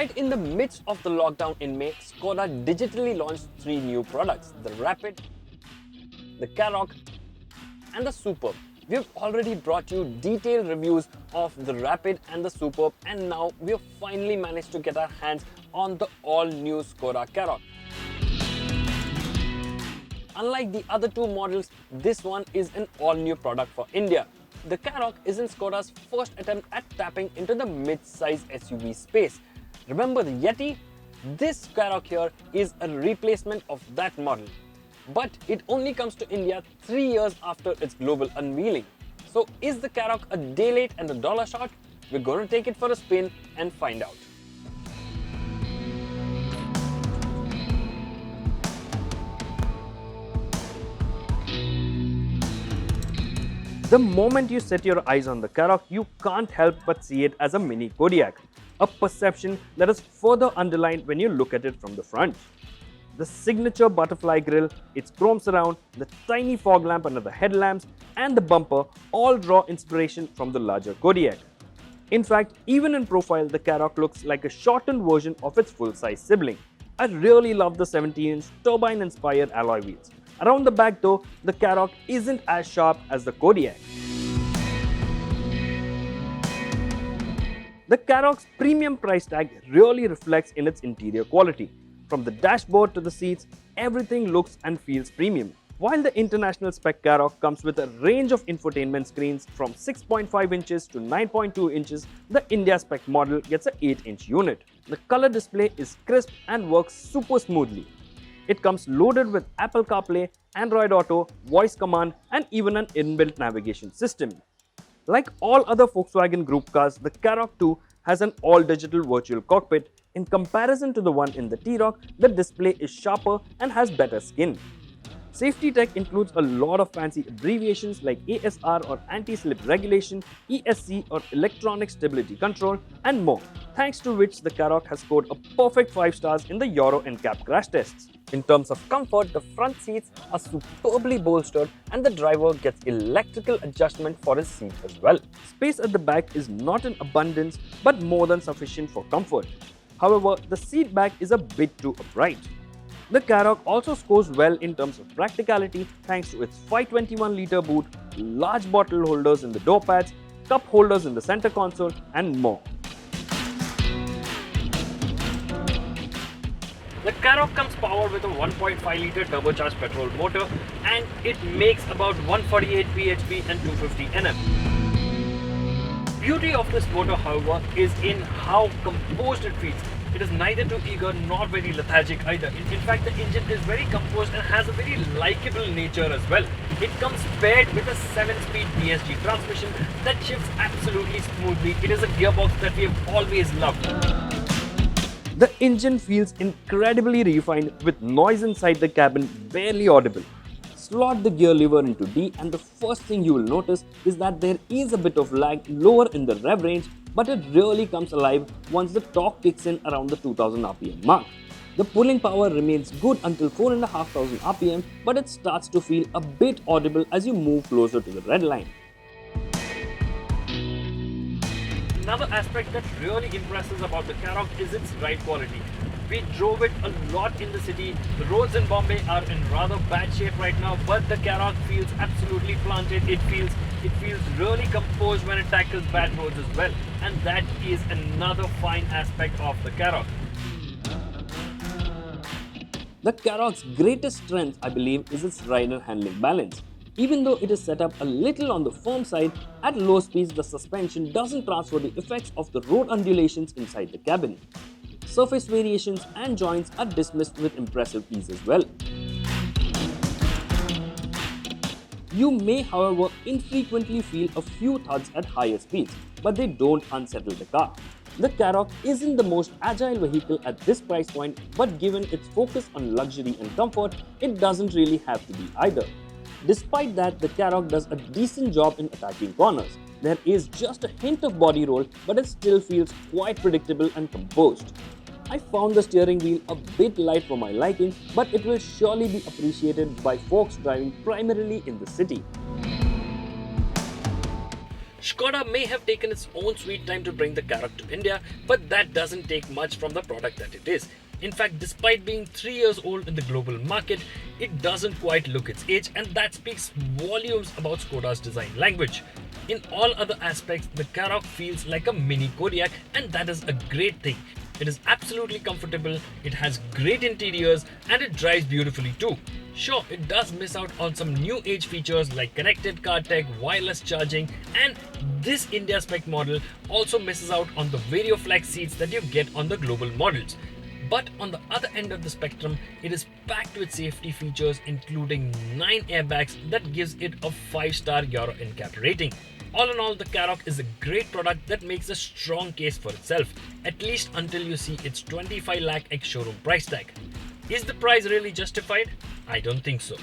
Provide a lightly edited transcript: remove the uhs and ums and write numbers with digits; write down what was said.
Right in the midst of the lockdown in May, Skoda digitally launched 3 new products: the Rapid, the Karoq and the Superb. We have already brought you detailed reviews of the Rapid and the Superb, and now we have finally managed to get our hands on the all-new Skoda Karoq. Unlike the other two models, this one is an all-new product for India. The Karoq isn't Skoda's first attempt at tapping into the mid-size SUV space. Remember the Yeti? This Karoq here is a replacement of that model. But it only comes to India 3 years after its global unveiling. So is the Karoq a day late and a dollar short? We're going to take it for a spin and find out. The moment you set your eyes on the Karoq, you can't help but see it as a mini Kodiaq, a perception that is further underlined when you look at it from the front. The signature butterfly grille, its chrome surround, the tiny fog lamp under the headlamps and the bumper all draw inspiration from the larger Kodiaq. In fact, even in profile, the Karoq looks like a shortened version of its full-size sibling. I really love the 17-inch turbine-inspired alloy wheels. Around the back though, the Karoq isn't as sharp as the Kodiaq. The Karoq's premium price tag really reflects in its interior quality. From the dashboard to the seats, everything looks and feels premium. While the international spec Karoq comes with a range of infotainment screens from 6.5 inches to 9.2 inches, the India spec model gets an 8-inch unit. The color display is crisp and works super smoothly. It comes loaded with Apple CarPlay, Android Auto, voice command and even an inbuilt navigation system. Like all other Volkswagen Group cars, the Karoq 2 has an all-digital virtual cockpit. In comparison to the one in the T-Roc, the display is sharper and has better skin. Safety tech includes a lot of fancy abbreviations like ASR or anti-slip regulation, ESC or electronic stability control and more, thanks to which the Karoq has scored a perfect 5 stars in the Euro NCAP crash tests. In terms of comfort, the front seats are superbly bolstered and the driver gets electrical adjustment for his seat as well. Space at the back is not in abundance but more than sufficient for comfort. However, the seat back is a bit too upright. The Karoq also scores well in terms of practicality thanks to its 521-litre boot, large bottle holders in the door pads, cup holders in the center console and more. The Karoq comes powered with a 1.5-litre turbocharged petrol motor and it makes about 148 bhp and 250 Nm. Beauty of this motor, however, is in how composed it feels. It is neither too eager nor very lethargic either. In fact, the engine is very composed and has a very likable nature as well. It comes paired with a 7-speed DSG transmission that shifts absolutely smoothly. It is a gearbox that we have always loved. The engine feels incredibly refined with noise inside the cabin barely audible. Slot the gear lever into D and the first thing you will notice is that there is a bit of lag lower in the rev range, but it really comes alive once the torque kicks in around the 2000 RPM mark. The pulling power remains good until 4500 RPM, but it starts to feel a bit audible as you move closer to the red line. Another aspect that really impresses about the Karoq is its ride quality. We drove it a lot in the city. The roads in Bombay are in rather bad shape right now, but the Karoq feels absolutely planted. It feels really composed when it tackles bad roads as well. And that is another fine aspect of the Karoq. The Karoq's greatest strength, I believe, is its rider handling balance. Even though it is set up a little on the firm side, at low speeds the suspension doesn't transfer the effects of the road undulations inside the cabin. Surface variations and joints are dismissed with impressive ease as well. You may, however, infrequently feel a few thuds at higher speeds, but they don't unsettle the car. The Karoq isn't the most agile vehicle at this price point, but given its focus on luxury and comfort, it doesn't really have to be either. Despite that, the Karoq does a decent job in attacking corners. There is just a hint of body roll, but it still feels quite predictable and composed. I found the steering wheel a bit light for my liking, but it will surely be appreciated by folks driving primarily in the city. Skoda may have taken its own sweet time to bring the Karoq to India, but that doesn't take much from the product that it is. In fact, despite being 3 years old in the global market, it doesn't quite look its age, and that speaks volumes about Skoda's design language. In all other aspects, the Karoq feels like a mini Kodiaq, and that is a great thing. It is absolutely comfortable, it has great interiors, and it drives beautifully too. Sure, it does miss out on some new age features like connected car tech, wireless charging, and this India spec model also misses out on the VarioFlex seats that you get on the global models. But on the other end of the spectrum, it is packed with safety features including 9 airbags that gives it a 5-star Euro NCAP rating. All in all, the Karoq is a great product that makes a strong case for itself, at least until you see its 25 lakh ex showroom price tag. Is the price really justified? I don't think so.